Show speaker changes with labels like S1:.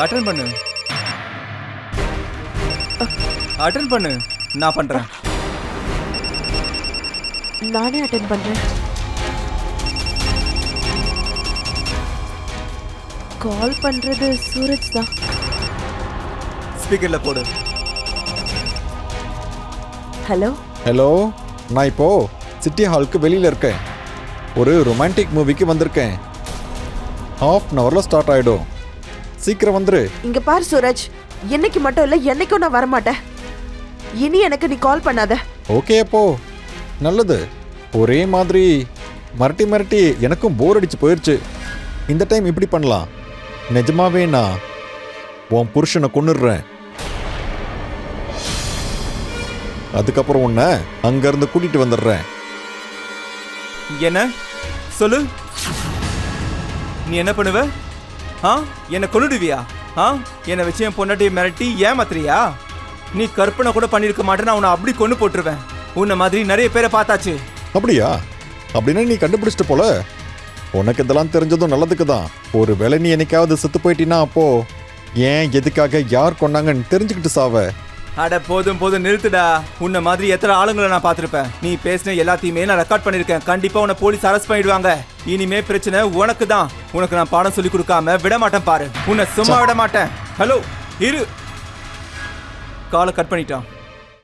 S1: Attend பண்ணு. Attend பண்ணு. நான் பண்றேன்.
S2: நானே அட்டெண்ட் பண்றேன். கால் பண்றது சூரஜ் தான்.
S1: ஸ்பீக்கர்ல போடு.
S2: ஹலோ
S3: ஹலோ, நான் இப்போ சிட்டி ஹாலுக்கு வெளியில் இருக்கேன். ஒரு ரொமான்டிக் மூவிக்கு வந்திருக்கேன். ½ அன் ஹவரில் ஸ்டார்ட் ஆகிடும். சீக்கிரம் வந்துரு.
S2: இங்க பாரு சூரஜ், என்னைக்கு மட்டும் இல்ல என்னைக்கும் நான் வரமாட்டேன். இனி எனக்கு நீ கால் பண்ணாத.
S3: ஓகே அப்போ நல்லது. ஒரே மாதிரி மிரட்டி மிரட்டி எனக்கும் போர் அடிச்சு போயிடுச்சு. இந்த டைம் இப்படி பண்ணலாம். நிஜமாவே நான் உன் புருஷனை கொன்னுடுறேன். அதுக்கப்புறம் உன்னை அங்கேருந்து கூட்டிகிட்டு வந்துடுறேன்.
S1: என்ன சொல்லு. நீ என்ன பண்ணுவ? என்னை கொன்னுடுவியா? என்னை வச்சு என் பொண்டாட்டியை மிரட்டி ஏமாத்துறியா? நீ கற்பனை கூட பண்ணியிருக்க மாட்டேன்னு உன்னை அப்படி கொண்டு போட்டுருவேன். உன்னை மாதிரி நிறைய பேரை பார்த்தாச்சு.
S3: அப்படியா? அப்படின்னா நீ கண்டுபிடிச்சிட்டு போல. உனக்கு இதெல்லாம் தெரிஞ்சதும் நல்லதுக்கு தான். ஒரு வேளை நீ என்னைக்காவது செத்து போயிட்டீன்னா அப்போ ஏன் எதுக்காக யார் கொண்டாங்கன்னு தெரிஞ்சுக்கிட்டு சாவ.
S1: அட போதும் போதும் நிறுத்துடா. உன்னை மாதிரி எத்தனை ஆளுங்களை நான் பார்த்துருப்பேன். நீ பேசின எல்லாத்தையுமே நான் ரெக்கார்ட் பண்ணியிருக்கேன். கண்டிப்பா உன்னை போலீஸ் அரெஸ்ட் பண்ணிடுவாங்க. இனிமே பிரச்சனை உனக்கு தான். உனக்கு நான் பாடம் சொல்லி கொடுக்காம விட மாட்டேன் பாரு. உன்னை சும்மா விட மாட்டேன். ஹலோ இரு. காலை கட் பண்ணிட்டான்.